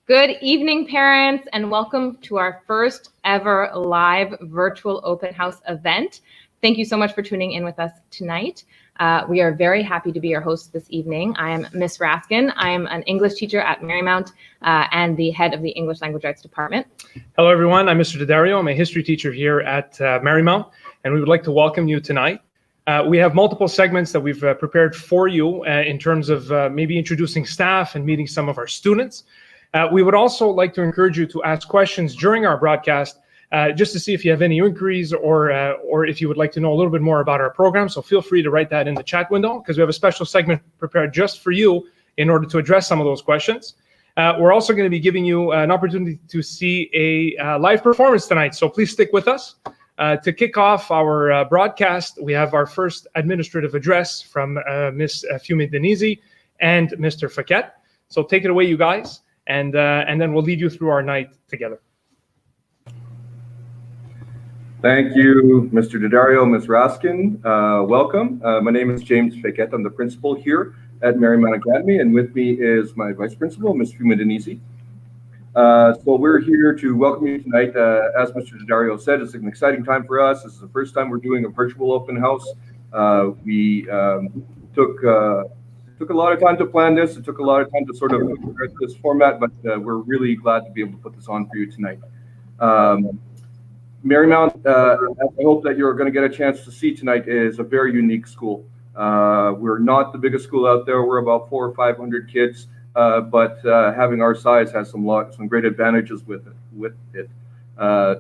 Good evening, parents, and welcome to our first ever live virtual open house event. Thank you so much for tuning in with us tonight. We are very happy to be your host this evening. I am Miss Raskin. I am an English teacher at Marymount and the head of the English Language Arts Department. Hello, everyone. I'm Mr. Daddario. I'm a history teacher here at Marymount, and we would like to welcome you tonight. We have multiple segments that we've prepared for you in terms of maybe introducing staff and meeting some of our students. We would also like to encourage you to ask questions during our broadcast just to see if you have any inquiries or if you would like to know a little bit more about our program. So feel free to write that in the chat window because we have a special segment prepared just for you in order to address some of those questions. We're also going to be giving you an opportunity to see a live performance tonight. So please stick with us. To kick off our broadcast, we have our first administrative address from Ms. Fiume Denisi and Mr. Faquette. So take it away, you guys. And then we'll lead you through our night together. Thank you, Mr. Daddario, Ms. Raskin. Welcome. My name is James Faquette. I'm the principal here at Marymount Academy, and with me is my vice principal, Ms. Fiume Denisi. So we're here to welcome you tonight. As Mr. Daddario said, it's an exciting time for us. This is the first time we're doing a virtual open house. We took a lot of time to plan this. It took a lot of time to sort of figure out this format, but we're really glad to be able to put this on for you tonight. Marymount, I hope that you're going to get a chance to see tonight, is a very unique school. We're not the biggest school out there. We're about 400 or 500 kids, but having our size has some great advantages with it.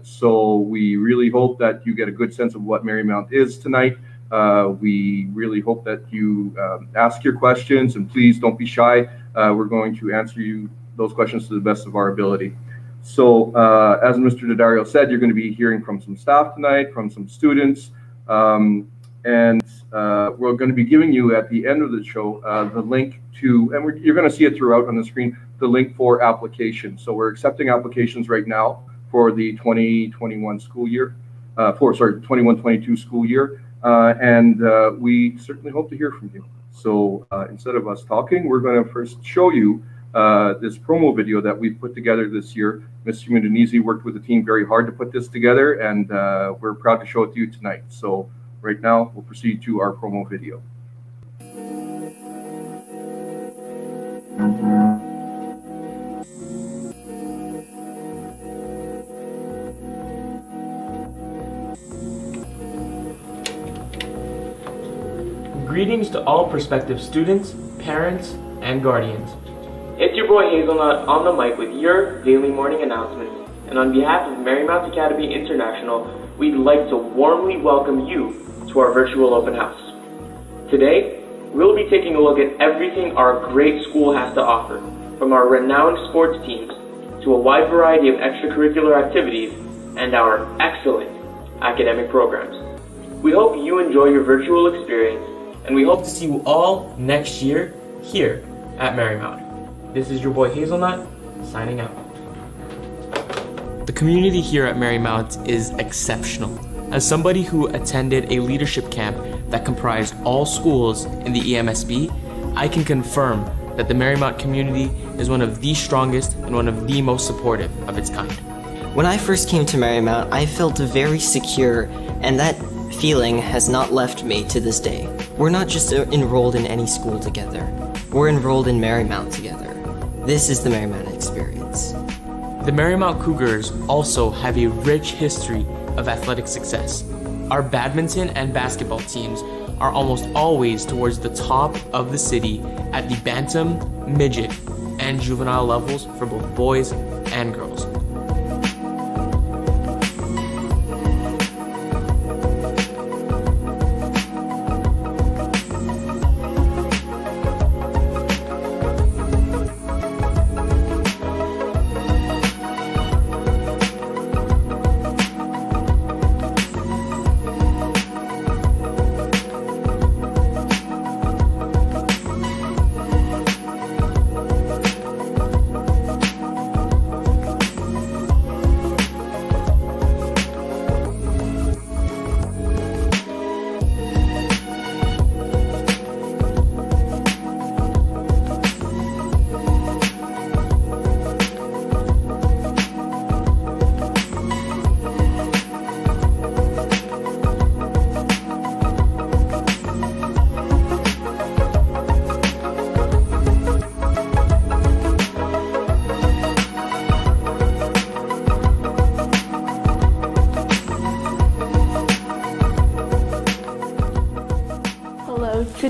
So we really hope that you get a good sense of what Marymount is tonight. We really hope that you ask your questions, and please don't be shy. We're going to answer you those questions to the best of our ability. So as Mr. Daddario said, you're going to be hearing from some staff tonight, from some students, and we're going to be giving you at the end of the show the link to, and you're going to see it throughout on the screen, the link for applications. So we're accepting applications right now for the 2021 school year, 21-22 school year. And we certainly hope to hear from you. So instead of us talking, we're going to first show you this promo video that we've put together this year. Ms. Fiume Denisi worked with the team very hard to put this together, and we're proud to show it to you tonight. So right now, we'll proceed to our promo video. Greetings to all prospective students, parents, and guardians. It's your boy Hazelnut on the mic with your daily morning announcements. And on behalf of Marymount Academy International, we'd like to warmly welcome you to our virtual open house. Today, we'll be taking a look at everything our great school has to offer, from our renowned sports teams to a wide variety of extracurricular activities and our excellent academic programs. We hope you enjoy your virtual experience, and we hope to see you all next year here at Marymount. This is your boy Hazelnut, signing out. The community here at Marymount is exceptional. As somebody who attended a leadership camp that comprised all schools in the EMSB, I can confirm that the Marymount community is one of the strongest and one of the most supportive of its kind. When I first came to Marymount, I felt very secure, and that feeling has not left me to this day. We're not just enrolled in any school together. We're enrolled in Marymount together. This is the Marymount experience. The Marymount Cougars also have a rich history of athletic success. Our badminton and basketball teams are almost always towards the top of the city at the bantam, midget, and juvenile levels for both boys and girls.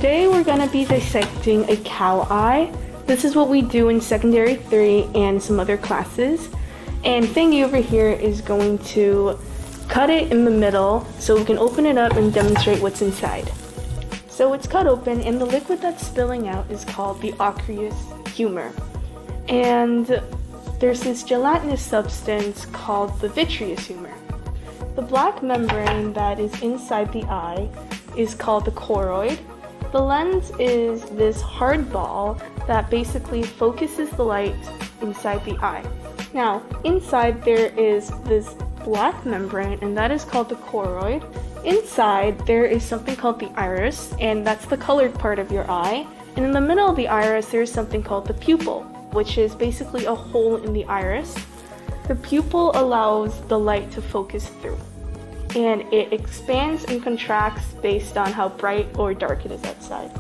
Today we're going to be dissecting a cow eye. This is what we do in secondary 3 and some other classes. And Thingy over here is going to cut it in the middle so we can open it up and demonstrate what's inside. So it's cut open and the liquid that's spilling out is called the aqueous humor. And there's this gelatinous substance called the vitreous humor. The black membrane that is inside the eye is called the choroid. The lens is this hard ball that basically focuses the light inside the eye. Now, inside there is this black membrane, and that is called the choroid. Inside there is something called the iris, and that's the colored part of your eye. And in the middle of the iris there is something called the pupil, which is basically a hole in the iris. The pupil allows the light to focus through, and it expands and contracts based on how bright or dark it is outside.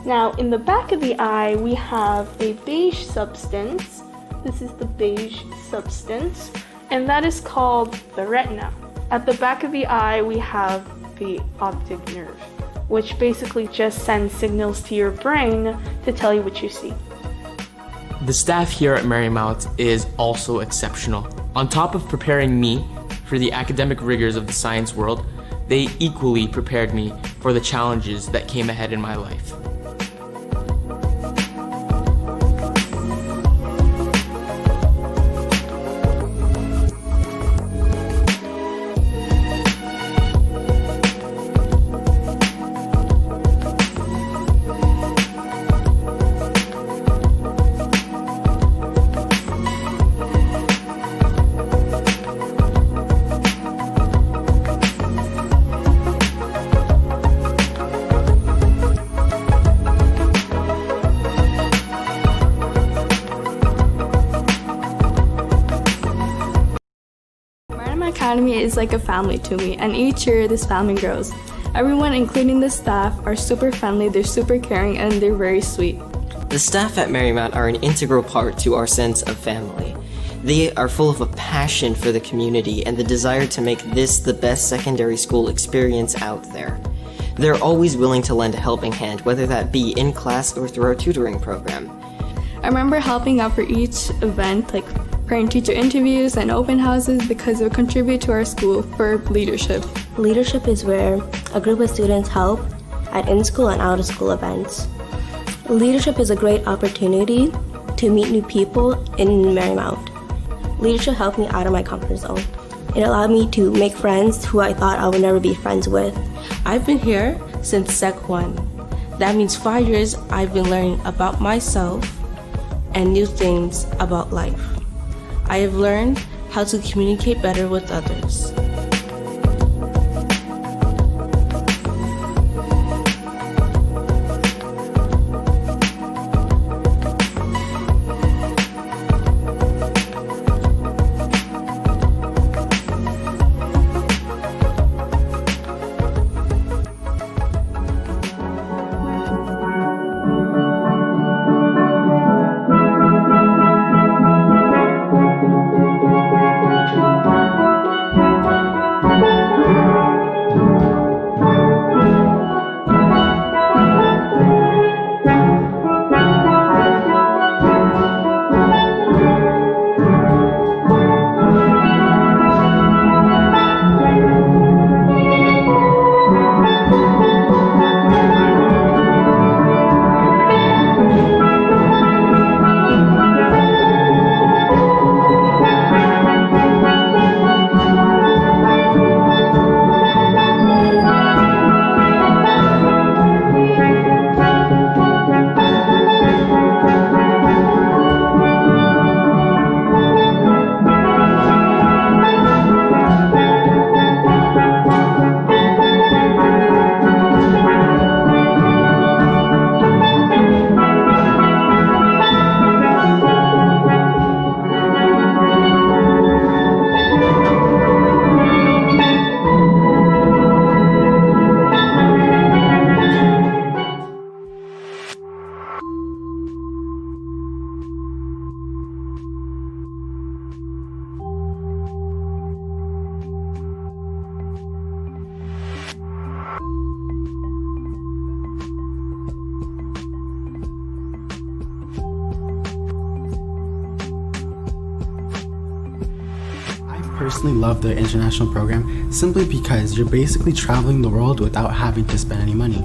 Now, in the back of the eye, we have a beige substance. This is the beige substance, and that is called the retina. At the back of the eye, we have the optic nerve, which basically just sends signals to your brain to tell you what you see. The staff here at Marymount is also exceptional. On top of preparing me for the academic rigors of the science world, they equally prepared me for the challenges that came ahead in my life. Marymount Academy is like a family to me, and each year this family grows. Everyone, including the staff, are super friendly, they're super caring, and they're very sweet. The staff at Marymount are an integral part to our sense of family. They are full of a passion for the community and the desire to make this the best secondary school experience out there. They're always willing to lend a helping hand, whether that be in class or through our tutoring program. I remember helping out for each event, like parent-teacher interviews and open houses, because it would contribute to our school for leadership. Leadership is where a group of students help at in-school and out-of-school events. Leadership is a great opportunity to meet new people in Marymount. Leadership helped me out of my comfort zone. It allowed me to make friends who I thought I would never be friends with. I've been here since Sec 1. That means 5 years I've been learning about myself and new things about life. I have learned how to communicate better with others. personally love the international program simply because you're basically traveling the world without having to spend any money.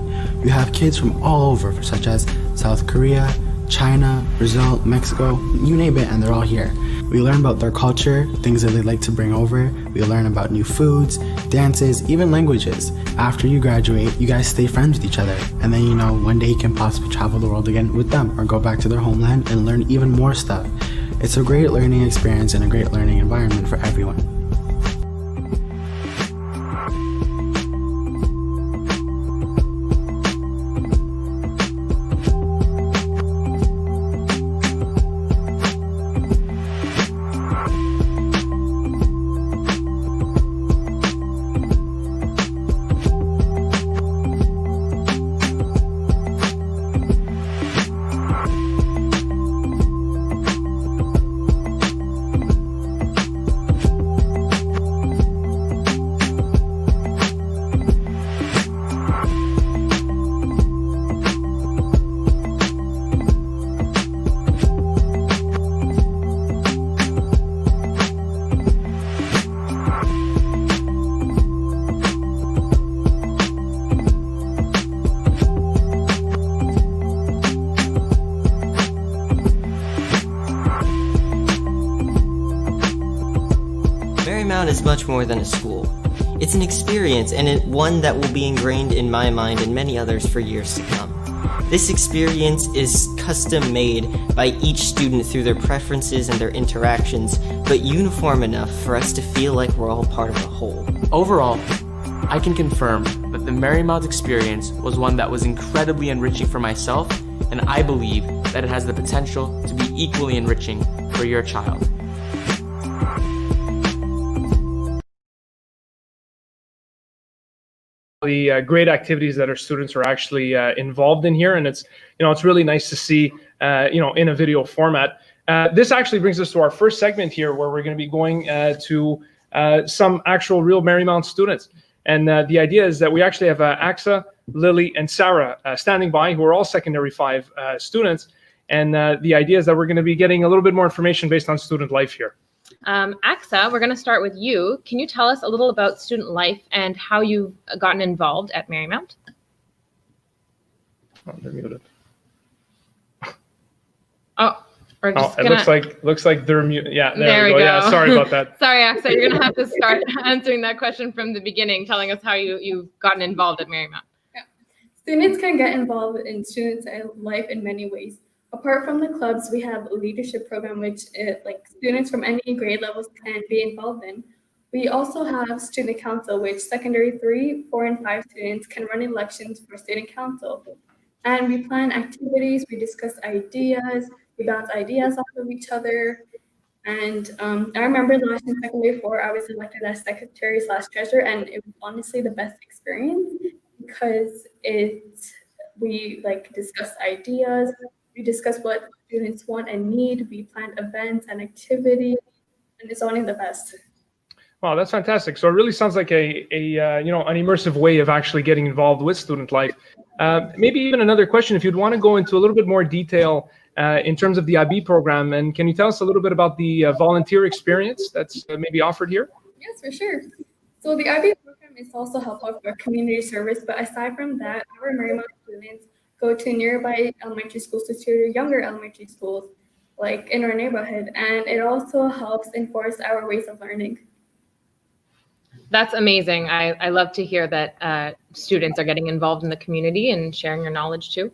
You have kids from all over, such as South Korea, China, Brazil, Mexico, you name it, and they're all here. We learn about their culture, things that they like to bring over. We learn about new foods, dances, even languages. After you graduate, you guys stay friends with each other. And then, one day you can possibly travel the world again with them or go back to their homeland and learn even more stuff. It's a great learning experience and a great learning environment for everyone. Marymount is much more than a school. It's an experience, and one that will be ingrained in my mind and many others for years to come. This experience is custom made by each student through their preferences and their interactions, but uniform enough for us to feel like we're all part of a whole. Overall, I can confirm that the Marymount experience was one that was incredibly enriching for myself, and I believe that it has the potential to be equally enriching for your child. The great activities that our students are actually involved in here, and it's really nice to see in a video format. This actually brings us to our first segment here, where we're going to be going to some actual real Marymount students. And the idea is that we actually have Axa, Lily, and Sarah standing by, who are all Secondary 5 students. And the idea is that we're going to be getting a little bit more information based on student life here. Axa, we're going to start with you. Can you tell us a little about student life and how you've gotten involved at Marymount? Oh, they're muted. Oh, we're just it looks like they're muted. Yeah, there we go. Yeah, sorry about that. Sorry, Axa, you're going to have to start answering that question from the beginning, telling us how you've gotten involved at Marymount. Yeah. Students can get involved in student life in many ways. Apart from the clubs, we have a leadership program, which students from any grade levels can be involved in. We also have student council, which Secondary 3, 4, and 5 students can run elections for student council. And we plan activities, we discuss ideas, we bounce ideas off of each other. And I remember last in Secondary 4, I was elected as secretary/treasurer, and it was honestly the best experience because we discuss ideas. We discuss what students want and need. We plan events and activities, and it's only the best. Wow, that's fantastic. So it really sounds like an immersive way of actually getting involved with student life. Maybe even another question, if you'd want to go into a little bit more detail in terms of the IB program, and can you tell us a little bit about the volunteer experience that's maybe offered here? Yes, for sure. So the IB program is also helpful for community service, but aside from that, our Marymount students go to nearby elementary schools to tutor younger elementary schools, like in our neighborhood, and it also helps enforce our ways of learning. That's amazing. I love to hear that students are getting involved in the community and sharing your knowledge too.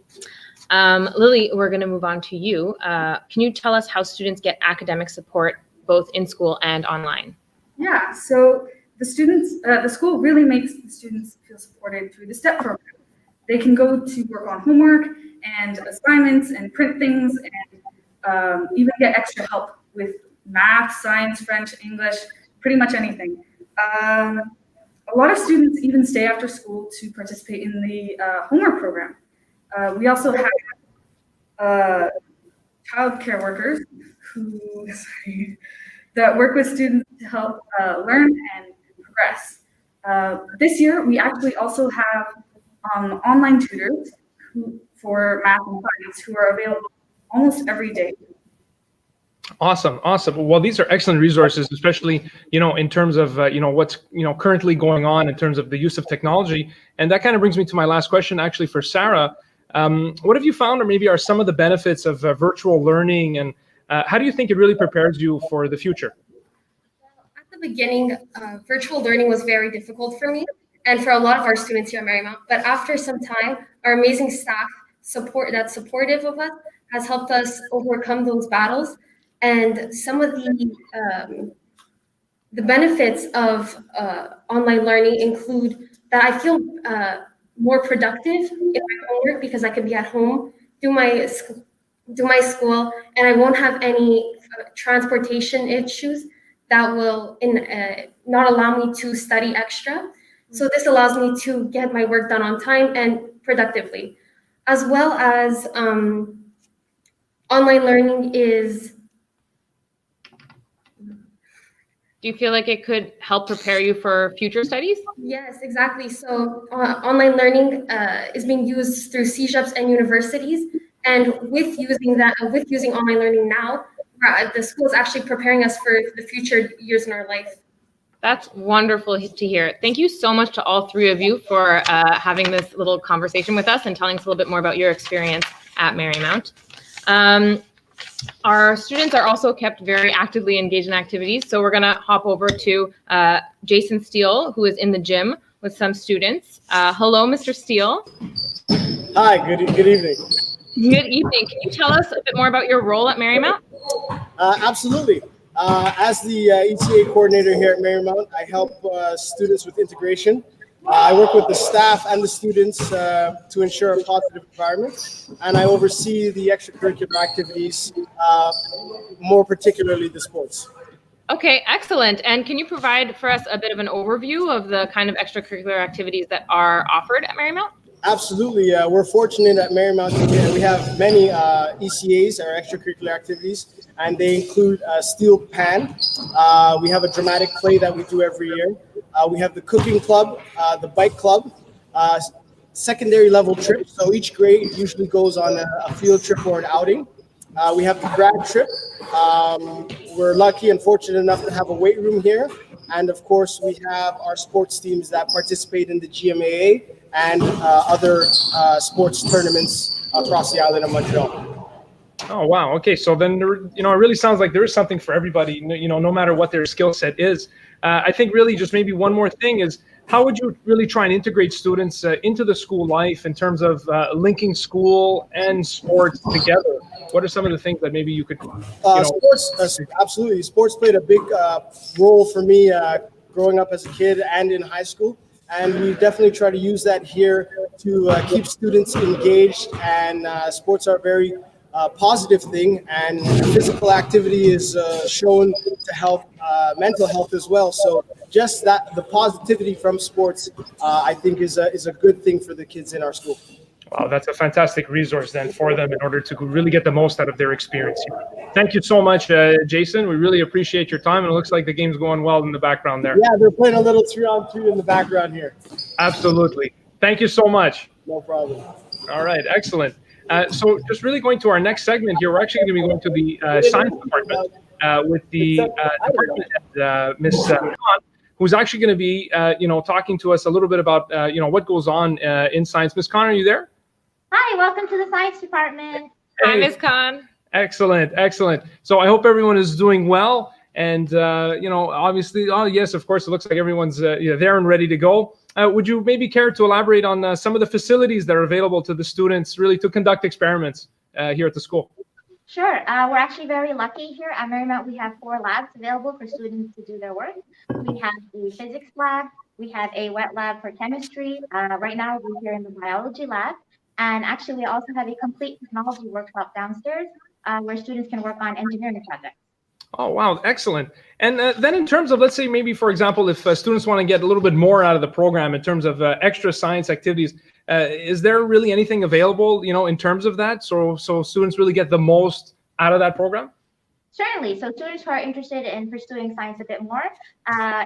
Lily, we're going to move on to you. Can you tell us how students get academic support both in school and online? Yeah, so the school really makes the students feel supported through the STEP program. They can go to work on homework and assignments and print things and even get extra help with math, science, French, English, pretty much anything. A lot of students even stay after school to participate in the homework program. We also have childcare workers that work with students to help learn and progress. This year, we actually also have online tutors for math and science who are available almost every day. Awesome, awesome. Well, these are excellent resources, especially in terms of what's currently going on in terms of the use of technology. And that kind of brings me to my last question, actually, for Sarah. What have you found, or maybe are some of the benefits of virtual learning, and how do you think it really prepares you for the future? At the beginning, virtual learning was very difficult for me and for a lot of our students here at Marymount. But after some time, our amazing staff that's supportive of us has helped us overcome those battles. And some of the benefits of online learning include that I feel more productive in my homework because I can be at home, do my school, and I won't have any transportation issues that will not allow me to study extra. So this allows me to get my work done on time and productively, as well as online learning is. Do you feel like it could help prepare you for future studies? Yes, exactly. So online learning is being used through CEGEPs and universities. And with using online learning now, the school is actually preparing us for the future years in our life. That's wonderful to hear. Thank you so much to all three of you for having this little conversation with us and telling us a little bit more about your experience at Marymount. Our students are also kept very actively engaged in activities. So we're gonna hop over to Jason Steele, who is in the gym with some students. Hello, Mr. Steele. Hi, good evening. Good evening. Can you tell us a bit more about your role at Marymount? Absolutely. As the ETA coordinator here at Marymount, I help students with integration. I work with the staff and the students to ensure a positive environment, and I oversee the extracurricular activities, more particularly the sports. Okay, excellent. And can you provide for us a bit of an overview of the kind of extracurricular activities that are offered at Marymount? Absolutely. We're fortunate at Marymount. We have many ECAs, our extracurricular activities, and they include steel pan. We have a dramatic play that we do every year. We have the cooking club, the bike club, secondary level trips. So each grade usually goes on a field trip or an outing. We have the grad trip. We're lucky and fortunate enough to have a weight room here. And of course, we have our sports teams that participate in the GMAA and other sports tournaments across the island of Montreal. Oh, wow. Okay. So then, it really sounds like there is something for everybody, no matter what their skill set is. I think really just maybe one more thing is, how would you really try and integrate students into the school life in terms of linking school and sports together? What are some of the things that maybe you could, Sports, absolutely. Sports played a big role for me growing up as a kid and in high school. And we definitely try to use that here to keep students engaged. And sports are a very positive thing. And physical activity is shown to help mental health as well. So just that, the positivity from sports, I think is a good thing for the kids in our school. Wow, that's a fantastic resource then for them in order to really get the most out of their experience here. Thank you so much, Jason. We really appreciate your time. And it looks like the game's going well in the background there. Yeah, they're playing a little 3-on-3 in the background here. Absolutely. Thank you so much. No problem. All right, excellent. So just really going to our next segment here, we're actually going to be going to the science department with the department head, Ms. Khan, who's actually going to be, talking to us a little bit about, what goes on in science. Ms. Khan, are you there? Hi, welcome to the science department. Hi, Ms. Khan. Excellent, excellent. So I hope everyone is doing well. And, obviously, yes, of course, it looks like everyone's there and ready to go. Would you maybe care to elaborate on some of the facilities that are available to the students really to conduct experiments here at the school? Sure. We're actually very lucky here at Marymount. We have 4 labs available for students to do their work. We have a physics lab. We have a wet lab for chemistry. Right now, we're here in the biology lab. And actually, we also have a complete technology workshop downstairs where students can work on engineering projects. Oh, wow. Excellent. And then in terms of, let's say, maybe, for example, if students want to get a little bit more out of the program in terms of extra science activities, is there really anything available, in terms of that? So students really get the most out of that program? Certainly. So students who are interested in pursuing science a bit more,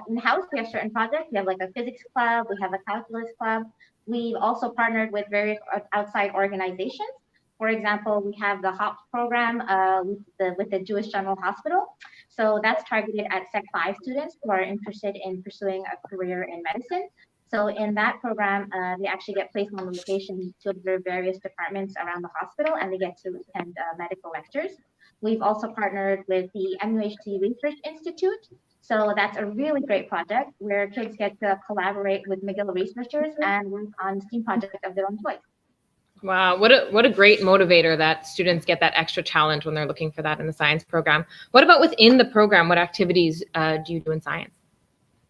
in-house, we have certain projects. We have like a physics club. We have a calculus club. We've also partnered with various outside organizations. For example, we have the HOPS program with the Jewish General Hospital. So that's targeted at Sec 5 students who are interested in pursuing a career in medicine. So in that program, they actually get placed on location to observe various departments around the hospital, and they get to attend medical lectures. We've also partnered with the MUHT Research Institute. So that's a really great project where kids get to collaborate with McGill researchers and work on STEAM projects of their own choice. Wow, what a great motivator that students get that extra challenge when they're looking for that in the science program. What about within the program? What activities do you do in science?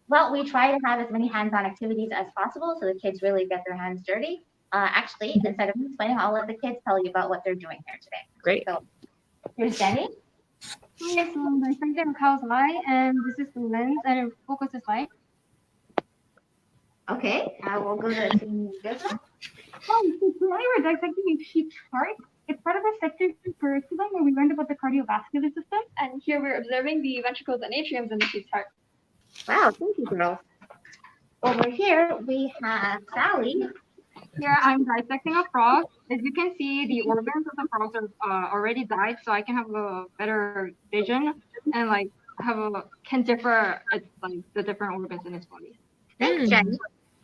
Well, we try to have as many hands-on activities as possible so the kids really get their hands dirty. Actually, instead of me explaining, I'll let the kids tell you about what they're doing here today. Great. So here's Jenny. Yes, my friend is Carl's eye, and this is the lens, and it focuses light. Okay, we'll go to the business. Oh, so today we're dissecting a sheep chart. It's part of our sector curriculum where we learned about the cardiovascular system, and here we're observing the ventricles and atriums in the sheep's heart. Wow, thank you, girls. Over here, we have Sally. Here I'm dissecting a frog. As you can see, the organs of the frogs are already dyed, so I can have a better vision and can differ at the different organs in its body. Thanks, Jenny.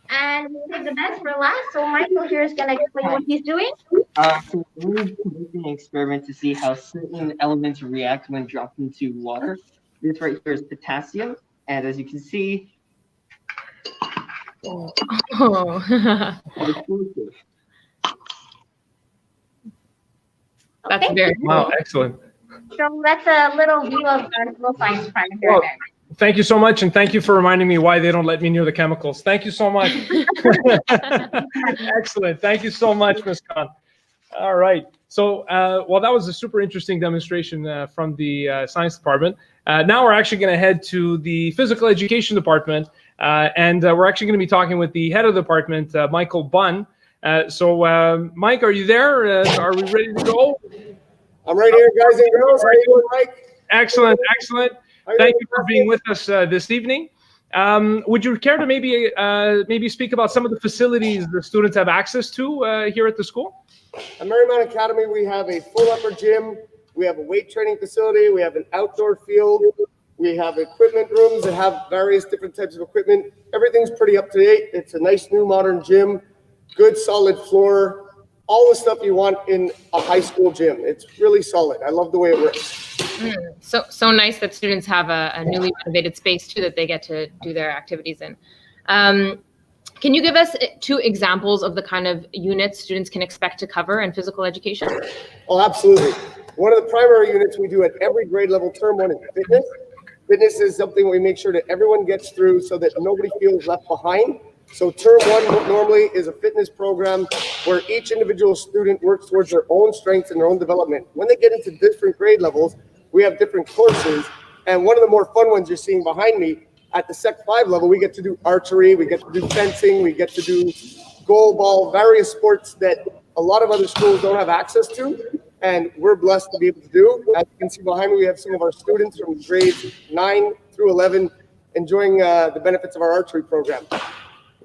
And we'll save the best for last. So Michael here is going to explain what he's doing. So we're conducting an experiment to see how certain elements react when dropped into water. This right here is potassium, and as you can see, That's very cool. Wow, excellent. So that's a little view of our school science department here. Well, thank you so much, and thank you for reminding me why they don't let me near the chemicals. Thank you so much. Excellent. Thank you so much, Ms. Khan. All right. So, well, that was a super interesting demonstration from the science department. Now we're actually going to head to the physical education department, and we're actually going to be talking with the head of the department, Michael Bunn. So, Mike, are you there? Are we ready to go? I'm right here, guys and girls. How are you doing, Mike? Excellent, excellent. Thank you for being with us this evening. Would you care to maybe speak about some of the facilities the students have access to here at the school? At Marymount Academy, we have a full upper gym. We have a weight training facility. We have an outdoor field. We have equipment rooms that have various different types of equipment. Everything's pretty up to date. It's a nice new modern gym, good solid floor, all the stuff you want in a high school gym. It's really solid. I love the way it works. So nice that students have a newly renovated space too that they get to do their activities in. Can you give us 2 examples of the kind of units students can expect to cover in physical education? Oh, absolutely. One of the primary units we do at every grade level term 1 is fitness. Fitness is something we make sure that everyone gets through so that nobody feels left behind. So term 1 normally is a fitness program where each individual student works towards their own strengths and their own development. When they get into different grade levels, we have different courses. And one of the more fun ones you're seeing behind me, at the Sec 5 level, we get to do archery, we get to do fencing, we get to do goal ball, various sports that a lot of other schools don't have access to. And we're blessed to be able to do. As you can see behind me, we have some of our students from grades 9 through 11 enjoying the benefits of our archery program.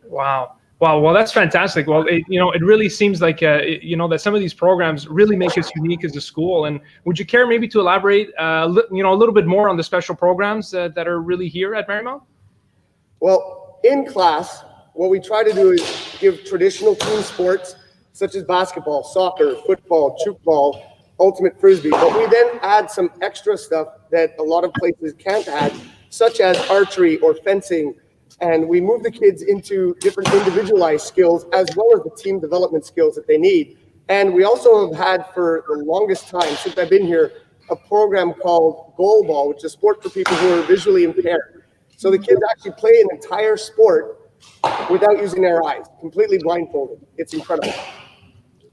Wow. Well, that's fantastic. Well, it really seems like, that some of these programs really make us unique as a school. And would you care maybe to elaborate, a little bit more on the special programs that are really here at Marymount? Well, in class, what we try to do is give traditional team sports such as basketball, soccer, football, chook ball, ultimate frisbee. But we then add some extra stuff that a lot of places can't add, such as archery or fencing. And we move the kids into different individualized skills as well as the team development skills that they need. And we also have had for the longest time since I've been here, a program called goal ball, which is a sport for people who are visually impaired. So the kids actually play an entire sport without using their eyes, completely blindfolded. It's incredible.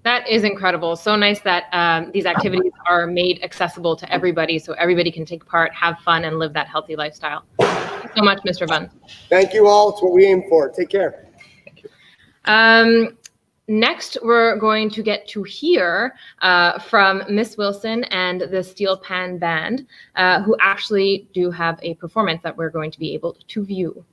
That is incredible. So nice that these activities are made accessible to everybody so everybody can take part, have fun, and live that healthy lifestyle. Thank you so much, Mr. Bunn. Thank you all. It's what we aim for. Take care. Thank you. Next, we're going to get to hear from Miss Wilson and the Steel Pan Band, who actually do have a performance that we're going to be able to view.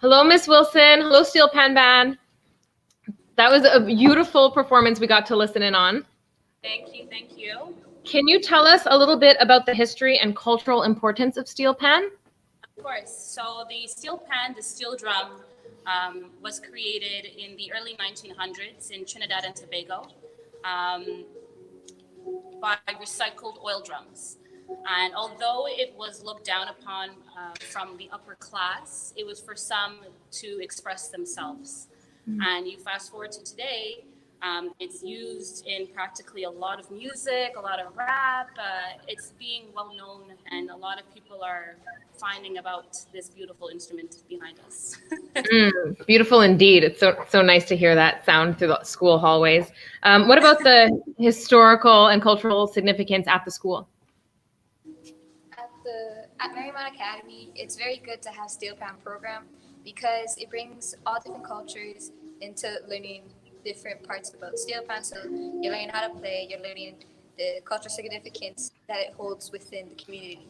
Hello, Miss Wilson. Hello, Steel Pan Band. That was a beautiful performance we got to listen in on. Thank you, thank you. Can you tell us a little bit about the history and cultural importance of steel pan? Of course. So the steel pan, the steel drum, was created in the early 1900s in Trinidad and Tobago by recycled oil drums. And although it was looked down upon from the upper class, it was for some to express themselves. And you fast forward to today, it's used in practically a lot of music, a lot of rap. It's being well known, and a lot of people are finding about this beautiful instrument behind us. Beautiful indeed. It's so nice to hear that sound through the school hallways. What about the historical and cultural significance at the school? At Marymount Academy, it's very good to have steel pan program because it brings all different cultures into learning different parts about steel pan. So you're learning how to play, you're learning the cultural significance that it holds within the community.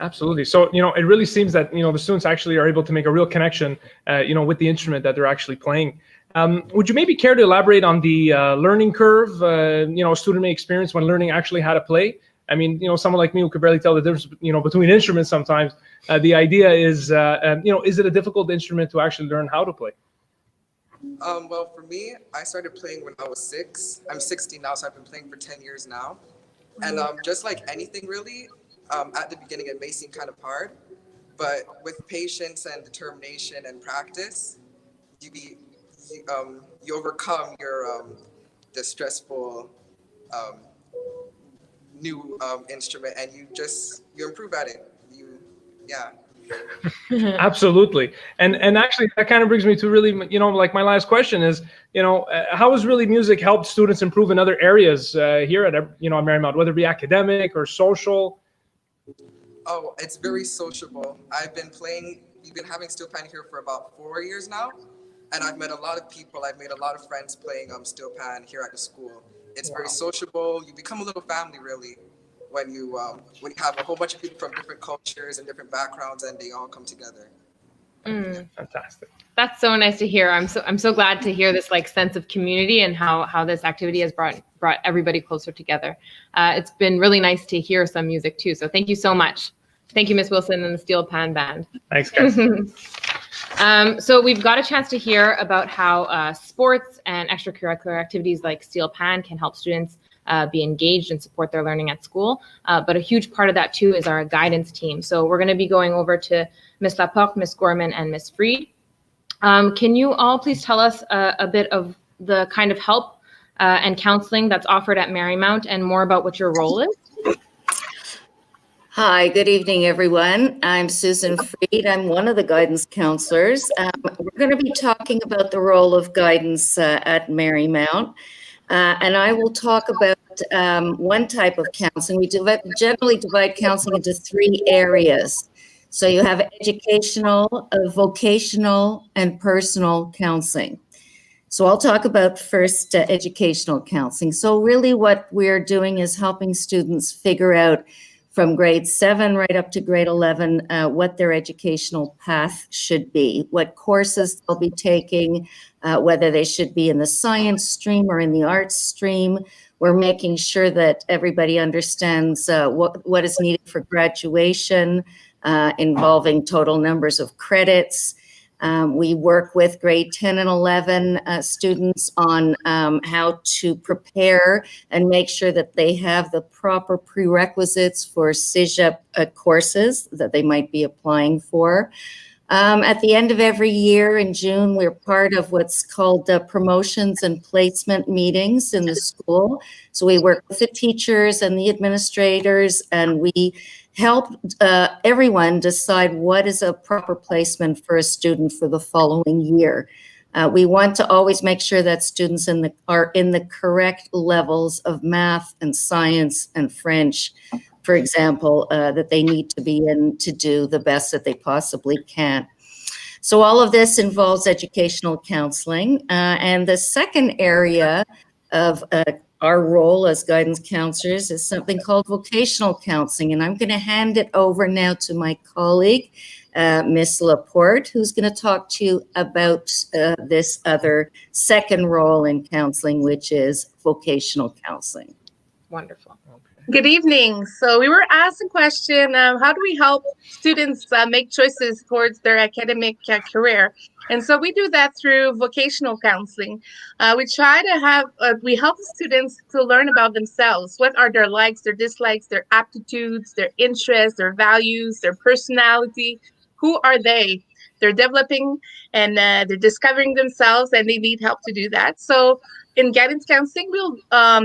Absolutely. So, it really seems that, the students actually are able to make a real connection, with the instrument that they're actually playing. Would you maybe care to elaborate on the learning curve, a student may experience when learning actually how to play? I mean, someone like me who could barely tell the difference, between instruments sometimes. The idea is, is it a difficult instrument to actually learn how to play? Well, for me, I started playing when I was 6. I'm 60 now, so I've been playing for 10 years now. And just like anything really, at the beginning it may seem kind of hard, but with patience and determination and practice, you overcome your the stressful new instrument, and you improve at it. Absolutely. And actually that kind of brings me to really, like my last question is, how has really music helped students improve in other areas here at, Marymount, whether it be academic or social? Oh, it's very sociable. We've been having steel pan here for about 4 years now, and I've met a lot of people. I've made a lot of friends playing steel pan here at the school. It's very sociable. You become a little family, really, when you have a whole bunch of people from different cultures and different backgrounds, and they all come together. Fantastic. That's so nice to hear. I'm so glad to hear this sense of community and how this activity has brought everybody closer together. It's been really nice to hear some music too. So thank you so much. Thank you, Miss Wilson and the Steel Pan Band. Thanks, guys. So we've got a chance to hear about how sports and extracurricular activities like Steel Pan can help students be engaged and support their learning at school. But a huge part of that too is our guidance team. So we're going to be going over to Miss Laporte, Miss Gorman, and Miss Freed. Can you all please tell us a bit of the kind of help and counseling that's offered at Marymount and more about what your role is? Hi, good evening, everyone. I'm Susan Freed. I'm one of the guidance counselors. We're going to be talking about the role of guidance at Marymount. And I will talk about one type of counseling. We generally divide counseling into 3 areas. So you have educational, vocational, and personal counseling. So I'll talk about first educational counseling. So really what we're doing is helping students figure out from grade 7 right up to grade 11 what their educational path should be, what courses they'll be taking, whether they should be in the science stream or in the arts stream. We're making sure that everybody understands what is needed for graduation, involving total numbers of credits. We work with grade 10 and 11 students on how to prepare and make sure that they have the proper prerequisites for CEGEP courses that they might be applying for. At the end of every year in June, we're part of what's called promotions and placement meetings in the school. So we work with the teachers and the administrators, and we help everyone decide what is a proper placement for a student for the following year. We want to always make sure that students are in the correct levels of math and science and French, for example, that they need to be in to do the best that they possibly can. So all of this involves educational counseling. And the second area of our role as guidance counselors is something called vocational counseling. And I'm going to hand it over now to my colleague, Miss Laporte, who's going to talk to you about this other second role in counseling, which is vocational counseling. Wonderful. Good evening. So we were asked a question, how do we help students make choices towards their academic career? And so we do that through vocational counseling. We try to have, we help students to learn about themselves. What are their likes, their dislikes, their aptitudes, their interests, their values, their personality? Who are they? They're developing and they're discovering themselves, and they need help to do that. So in guidance counseling, we'll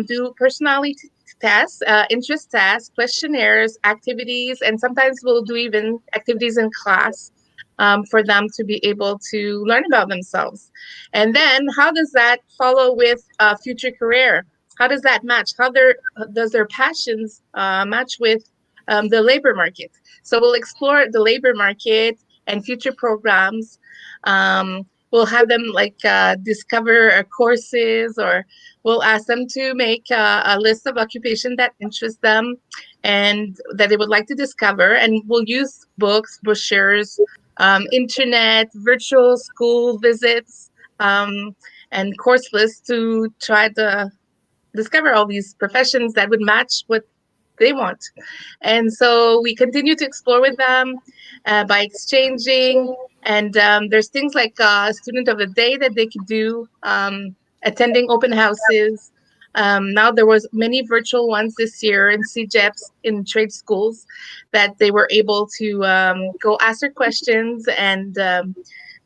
do personality tests, interest tests, questionnaires, activities, and sometimes we'll do even activities in class for them to be able to learn about themselves. And then how does that follow with a future career? How does that match? How does their passions match with the labor market? So we'll explore the labor market and future programs. We'll have them discover courses, or we'll ask them to make a list of occupations that interest them and that they would like to discover. And we'll use books, brochures, internet, virtual school visits, and course lists to try to discover all these professions that would match what they want. And so we continue to explore with them by exchanging. And there's things like student of the day that they could do, attending open houses. Now there was many virtual ones this year in CEGEPs in trade schools that they were able to go ask their questions and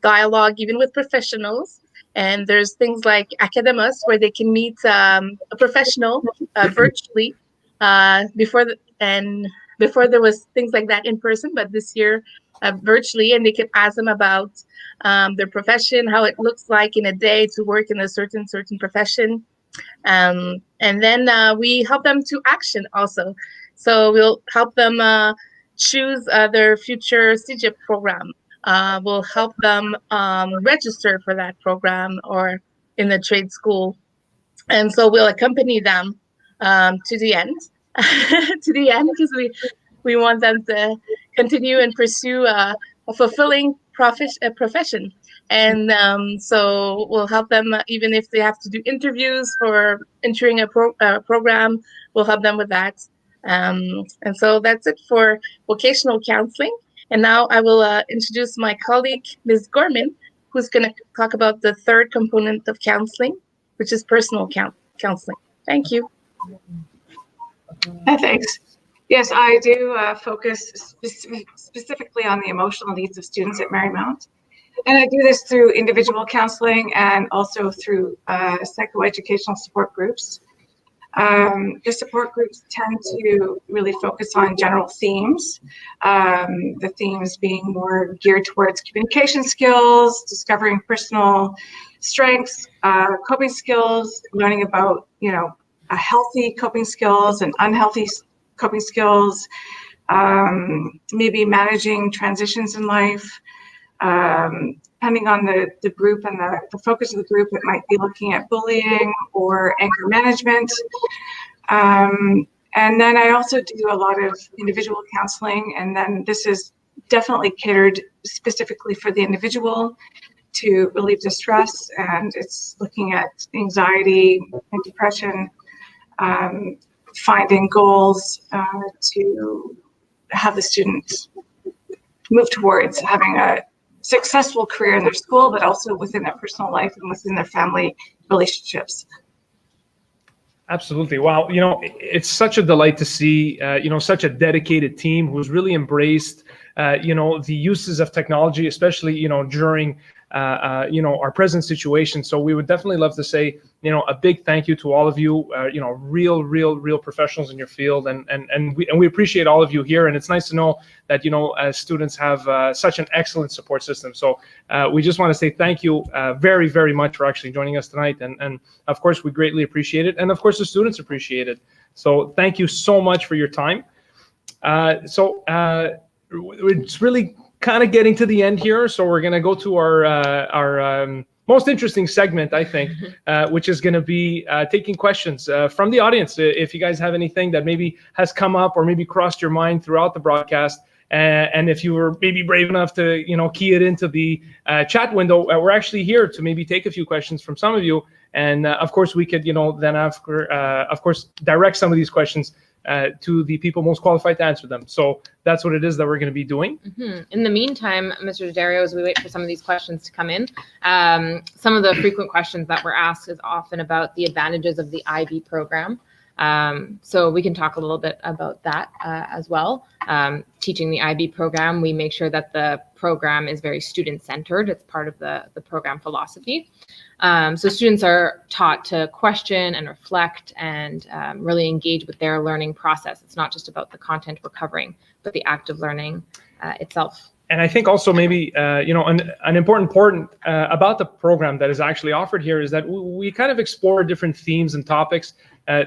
dialogue even with professionals. And there's things like Academus where they can meet a professional virtually. Before there was things like that in person, but this year virtually, and they could ask them about their profession, how it looks like in a day to work in a certain profession. And then we help them to action also. So we'll help them choose their future CEGEP program. We'll help them register for that program or in the trade school. And so we'll accompany them to the end, because we want them to continue and pursue a fulfilling profession. And so we'll help them even if they have to do interviews for entering a program, we'll help them with that. And so that's it for vocational counseling. And now I will introduce my colleague, Ms. Gorman, who's going to talk about the third component of counseling, which is personal counseling. Thank you. Thanks. Yes, I do focus specifically on the emotional needs of students at Marymount. And I do this through individual counseling and also through psychoeducational support groups. The support groups tend to really focus on general themes, the themes being more geared towards communication skills, discovering personal strengths, coping skills, learning about, healthy coping skills and unhealthy coping skills, maybe managing transitions in life. Depending on the group and the focus of the group, it might be looking at bullying or anger management. And then I also do a lot of individual counseling, and then this is definitely catered specifically for the individual to relieve the stress, and it's looking at anxiety and depression, finding goals to have the students move towards having a successful career in their school, but also within their personal life and within their family relationships. Absolutely. Wow. It's such a delight to see, such a dedicated team who's really embraced, the uses of technology, especially, during, our present situation. So we would definitely love to say, a big thank you to all of you, real professionals in your field. And we appreciate all of you here. And it's nice to know that, students have such an excellent support system. So we just want to say thank you very, very much for actually joining us tonight. And of course, we greatly appreciate it. And of course, the students appreciate it. So thank you so much for your time. It's really kind of getting to the end here. So we're going to go to our most interesting segment, I think, which is going to be taking questions from the audience. If you guys have anything that maybe has come up or maybe crossed your mind throughout the broadcast, and if you were maybe brave enough to, key it into the chat window, we're actually here to maybe take a few questions from some of you. And of course, we could, then after, of course, direct some of these questions to the people most qualified to answer them. So that's what it is that we're going to be doing. In the meantime, Mr. Daddario, as we wait for some of these questions to come in, some of the frequent questions that we're asked is often about the advantages of the IB program. So we can talk a little bit about that as well. Teaching the IB program, we make sure that the program is very student-centered. It's part of the program philosophy. So students are taught to question and reflect and really engage with their learning process. It's not just about the content we're covering, but the act of learning itself. And I think also maybe, an important part about the program that is actually offered here is that we kind of explore different themes and topics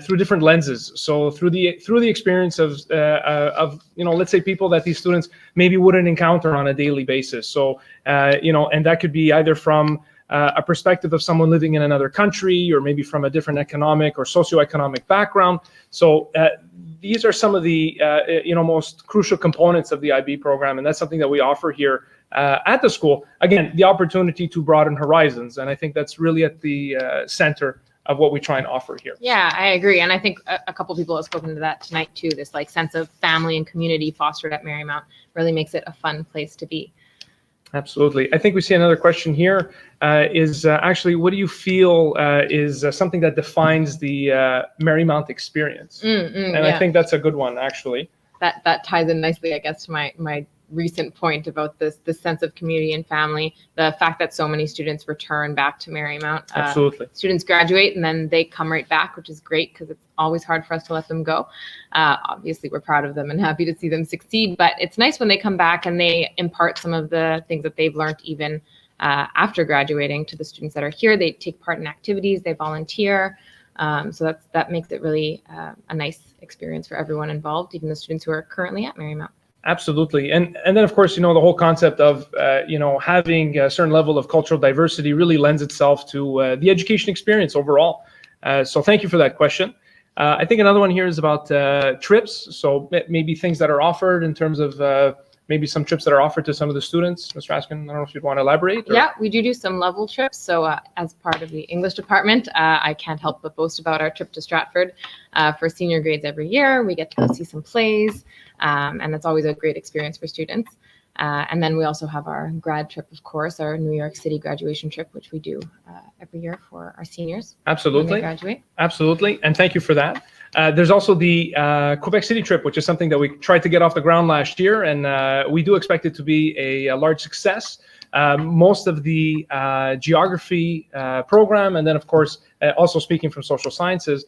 through different lenses. So through the experience of let's say people that these students maybe wouldn't encounter on a daily basis. So, and that could be either from a perspective of someone living in another country, or maybe from a different economic or socioeconomic background. So these are some of the most crucial components of the IB program, and that's something that we offer here at the school. Again, the opportunity to broaden horizons, and I think that's really at the center of what we try and offer here. Yeah, I agree. And I think a couple people have spoken to that tonight too. This sense of family and community fostered at Marymount really makes it a fun place to be. Absolutely. I think we see another question here is actually, what do you feel is something that defines the Marymount experience? I think that's a good one, actually. That ties in nicely, I guess, to my recent point about this sense of community and family, the fact that so many students return back to Marymount. Absolutely. Students graduate and then they come right back, which is great because it's always hard for us to let them go. Obviously, we're proud of them and happy to see them succeed, but it's nice when they come back and they impart some of the things that they've learned even after graduating to the students that are here. They take part in activities, they volunteer. So that makes it really a nice experience for everyone involved, even the students who are currently at Marymount. Absolutely. And then, of course, the whole concept of, having a certain level of cultural diversity really lends itself to the education experience overall. So thank you for that question. I think another one here is about trips. So maybe things that are offered in terms of maybe some trips that are offered to some of the students. Mr. Raskin, I don't know if you'd want to elaborate. Yeah, we do some level trips. So as part of the English department, I can't help but boast about our trip to Stratford for senior grades every year. We get to go see some plays, and that's always a great experience for students. And then we also have our grad trip, of course, our New York City graduation trip, which we do every year for our seniors. Absolutely. When they graduate. Absolutely. And thank you for that. There's also the Quebec City trip, which is something that we tried to get off the ground last year, and we do expect it to be a large success. Most of the geography program, and then, of course, also speaking from social sciences,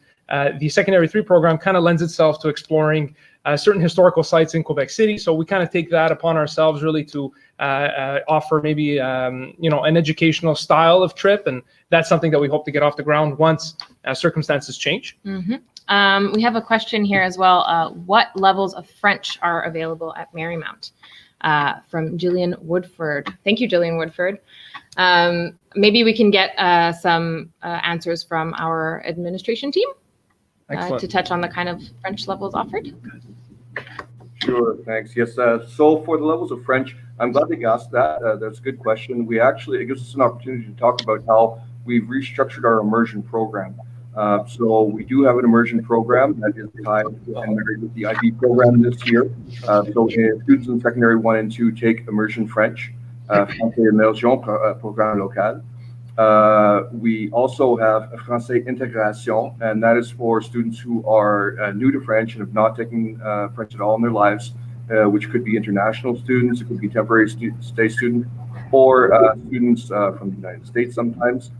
the secondary 3 program kind of lends itself to exploring certain historical sites in Quebec City. So we kind of take that upon ourselves really to offer maybe, an educational style of trip. And that's something that we hope to get off the ground once circumstances change. Mm-hmm. We have a question here as well. What levels of French are available at Marymount? From Jillian Woodford. Thank you, Jillian Woodford. Maybe we can get some answers from our administration team to touch on the kind of French levels offered. Sure, thanks. Yes, so for the levels of French, I'm glad that you asked that. That's a good question. It gives us an opportunity to talk about how we've restructured our immersion program. So we do have an immersion program that is tied and married with the IB program this year. So students in secondary 1 and 2 take immersion French. Français Immersion, programme local. We also have Français Intégration, and that is for students who are new to French and have not taken French at all in their lives, which could be international students, it could be temporary stay students, or students from the United States sometimes.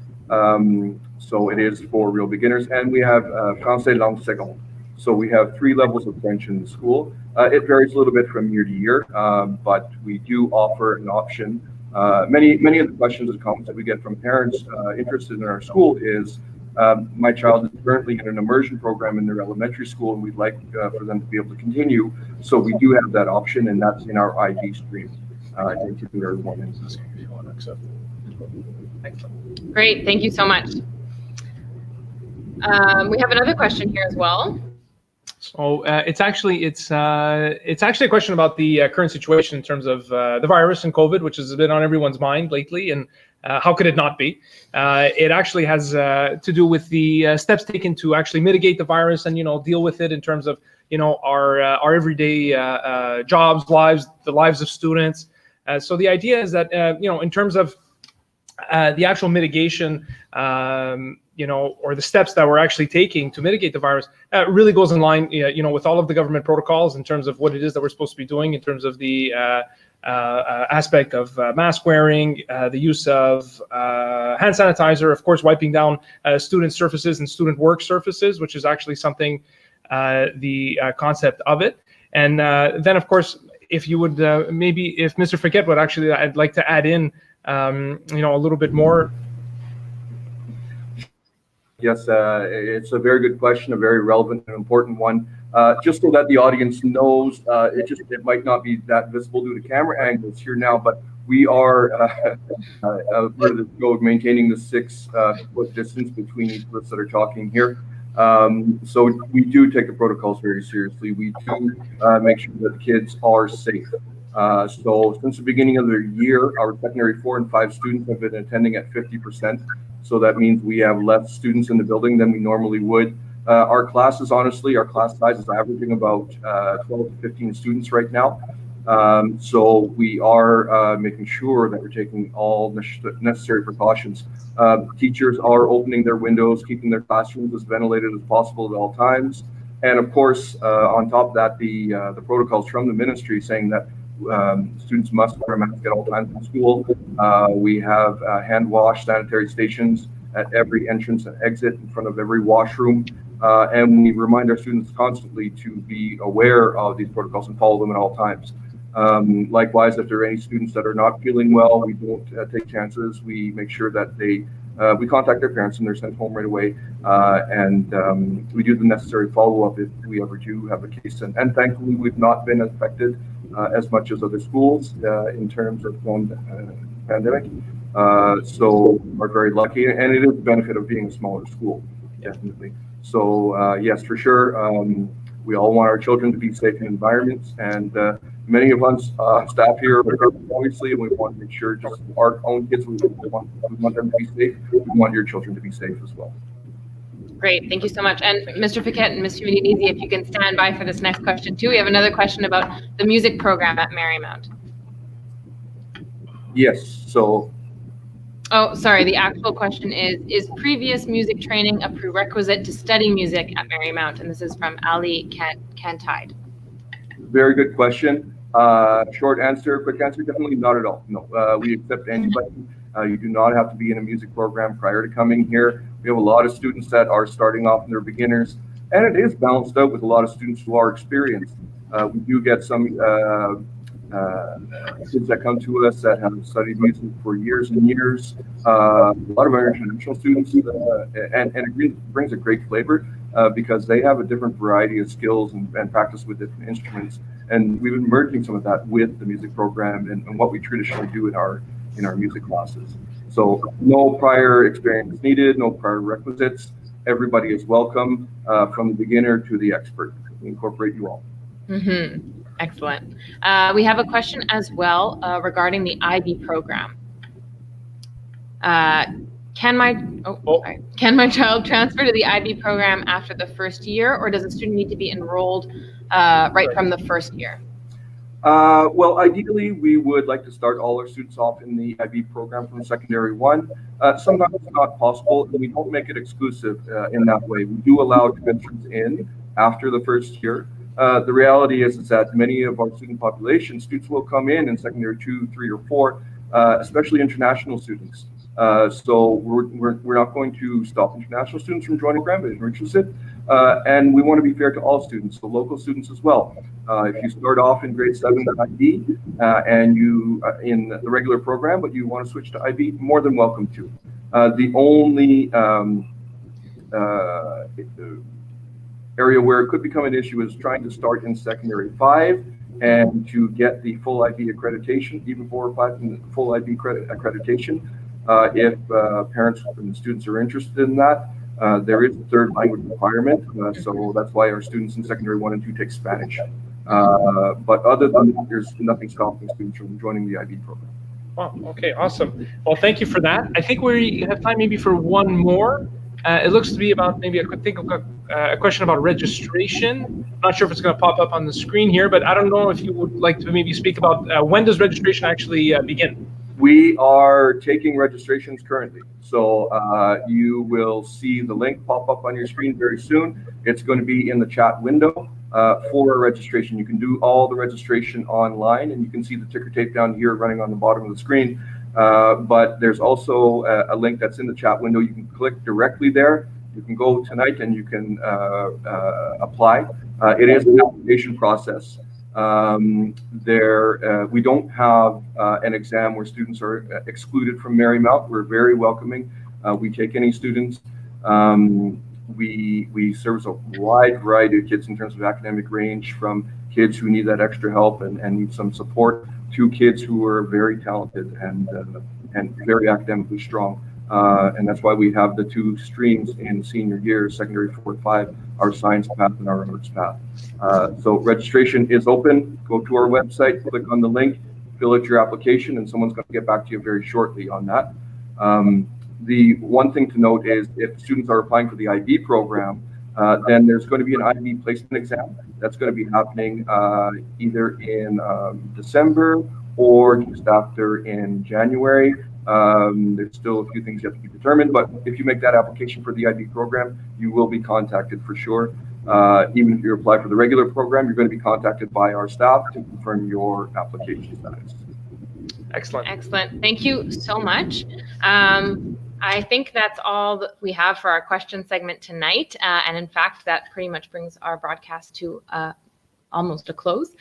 So it is for real beginners. And we have Français Langue Seconde. So we have 3 levels of French in the school. It varies a little bit from year to year, but we do offer an option. Many of the questions and comments that we get from parents interested in our school is, my child is currently in an immersion program in their elementary school, and we'd like for them to be able to continue. So we do have that option, and that's in our IB stream. Great, thank you so much. We have another question here as well. So it's actually a question about the current situation in terms of the virus and COVID, which has been on everyone's mind lately, and how could it not be? It actually has to do with the steps taken to actually mitigate the virus and deal with it in terms of our everyday jobs, lives, the lives of students. So the idea is that in terms of the actual mitigation, or the steps that we're actually taking to mitigate the virus, really goes in line, with all of the government protocols in terms of what it is that we're supposed to be doing in terms of the aspect of mask wearing, the use of hand sanitizer, of course, wiping down student surfaces and student work surfaces, which is actually something, the concept of it. And then, of course, if you would, maybe if Mr. Fouquet would actually, I'd like to add in, a little bit more. Yes, it's a very good question, a very relevant and important one. Just so that the audience knows, it might not be that visible due to camera angles here now, but we are maintaining the 6-foot distance between each of us that are talking here. So we do take the protocols very seriously. We do make sure that the kids are safe. So since the beginning of the year, our secondary 4 and 5 students have been attending at 50%. So that means we have less students in the building than we normally would. Our classes, honestly, our class size is averaging about 12 to 15 students right now. So we are making sure that we're taking all necessary precautions. Teachers are opening their windows, keeping their classrooms as ventilated as possible at all times. And of course, on top of that, the protocols from the ministry saying that students must wear a mask at all times in school. We have hand wash sanitary stations at every entrance and exit in front of every washroom. And we remind our students constantly to be aware of these protocols and follow them at all times. Likewise, if there are any students that are not feeling well, we don't take chances. We make sure that we contact their parents and they're sent home right away. And we do the necessary follow-up if we ever do have a case. And thankfully, we've not been affected as much as other schools in terms of pandemic. So we're very lucky, and it is the benefit of being a smaller school, definitely. So yes, for sure, we all want our children to be safe in environments, and many of us staff here, obviously, and we want to make sure just our own kids, we want them to be safe. We want your children to be safe as well. Great, thank you so much. And Mr. Fouquet and Mr. Medianese, if you can stand by for this next question too. We have another question about the music program at Marymount. Yes, so. Oh, sorry, the actual question is previous music training a prerequisite to study music at Marymount? And this is from Ali Cantide. Very good question. Short answer, quick answer, definitely not at all. No, we accept anybody. You do not have to be in a music program prior to coming here. We have a lot of students that are starting off and they're beginners, and it is balanced out with a lot of students who are experienced. We do get some kids that come to us that have studied music for years and years. A lot of our international students, and it brings a great flavor because they have a different variety of skills and practice with different instruments. And we've been merging some of that with the music program and what we traditionally do in our music classes. So no prior experience needed, no prior requisites. Everybody is welcome from the beginner to the expert. We incorporate you all. Mm-hmm. Excellent. We have a question as well regarding the IB program. Can my child transfer to the IB program after the first year, or does a student need to be enrolled right from the first year? Well, ideally, we would like to start all our students off in the IB program from secondary one. Sometimes it's not possible, and we don't make it exclusive in that way. We do allow admissions in after the first year. The reality is that many of our student population, students will come in secondary 2, 3, or 4, especially international students. So we're not going to stop international students from joining the program if they're interested. And we want to be fair to all students, so local students as well. If you start off in grade 7 at IB and you in the regular program, but you want to switch to IB, more than welcome to. The only area where it could become an issue is trying to start in secondary 5 and to get the full IB accreditation, even 4 or 5 in the full IB accreditation. If parents and students are interested in that, there is a third language requirement, so that's why our students in secondary 1 and 2 take Spanish. But other than that, there's nothing stopping students from joining the IB program. Wow, okay, awesome. Well, thank you for that. I think we have time maybe for one more. It looks to be about maybe a question about registration. I'm not sure if it's going to pop up on the screen here, but I don't know if you would like to maybe speak about when does registration actually begin? We are taking registrations currently. So you will see the link pop up on your screen very soon. It's going to be in the chat window for a registration. You can do all the registration online, and you can see the ticker tape down here running on the bottom of the screen. But there's also a link that's in the chat window. You can click directly there. You can go tonight and you can apply. It is an application process. We don't have an exam where students are excluded from Marymount. We're very welcoming. We take any students. We service a wide variety of kids in terms of academic range, from kids who need that extra help and need some support to kids who are very talented and very academically strong. And that's why we have the 2 streams in senior year, secondary 4 and 5, our science path and our arts path. So registration is open. Go to our website, click on the link, fill out your application, and someone's going to get back to you very shortly on that. The one thing to note is if students are applying for the IB program, then there's going to be an IB placement exam that's going to be happening either in December or just after in January. There's still a few things yet to be determined, but if you make that application for the IB program, you will be contacted for sure. Even if you apply for the regular program, you're going to be contacted by our staff to confirm your application status. Excellent. Excellent. Thank you so much. I think that's all that we have for our question segment tonight. And in fact, that pretty much brings our broadcast to almost a close.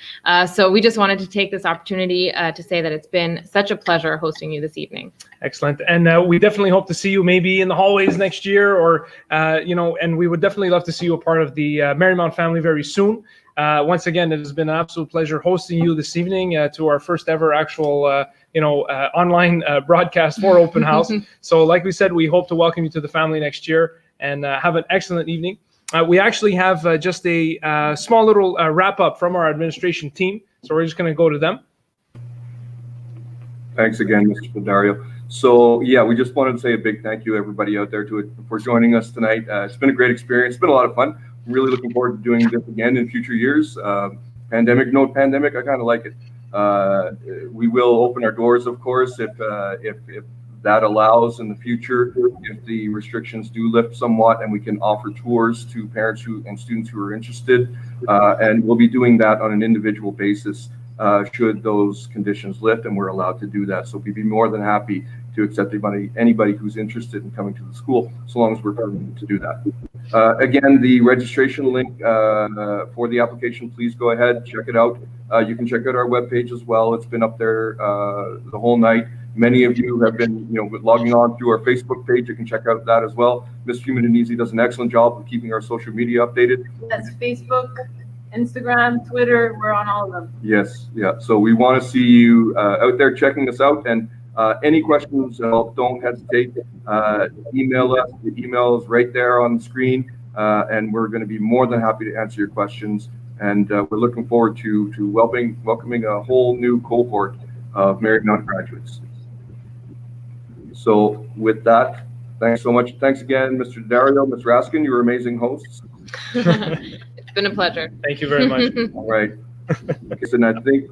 So we just wanted to take this opportunity to say that it's been such a pleasure hosting you this evening. Excellent. And we definitely hope to see you maybe in the hallways next year, or, and we would definitely love to see you a part of the Marymount family very soon. Once again, it has been an absolute pleasure hosting you this evening to our first ever actual, online broadcast for Open House. So like we said, we hope to welcome you to the family next year, and have an excellent evening. We actually have just a small little wrap up from our administration team. So we're just going to go to them. Thanks again, Mr. Dario. So yeah, we just wanted to say a big thank you everybody out there for joining us tonight. It's been a great experience. It's been a lot of fun. I'm really looking forward to doing this again in future years. Pandemic, no pandemic, I kind of like it. We will open our doors, of course, if that allows in the future, if the restrictions do lift somewhat, and we can offer tours to parents and students who are interested. And we'll be doing that on an individual basis should those conditions lift, and we're allowed to do that. So we'd be more than happy to accept anybody who's interested in coming to the school, so long as we're permitted to do that. Again, the registration link for the application, please go ahead, check it out. You can check out our webpage as well. It's been up there the whole night. Many of you have been, logging on through our Facebook page. You can check out that as well. Ms. Humaninizi does an excellent job of keeping our social media updated. That's Facebook, Instagram, Twitter. We're on all of them. Yes, yeah. So we want to see you out there checking us out. And any questions, don't hesitate. Email us. The email is right there on the screen. And we're going to be more than happy to answer your questions. And we're looking forward to welcoming a whole new cohort of Marymount graduates. So with that, thanks so much. Thanks again, Mr. Dario, Ms. Raskin. You were amazing hosts. It's been a pleasure. Thank you very much. All right. So I think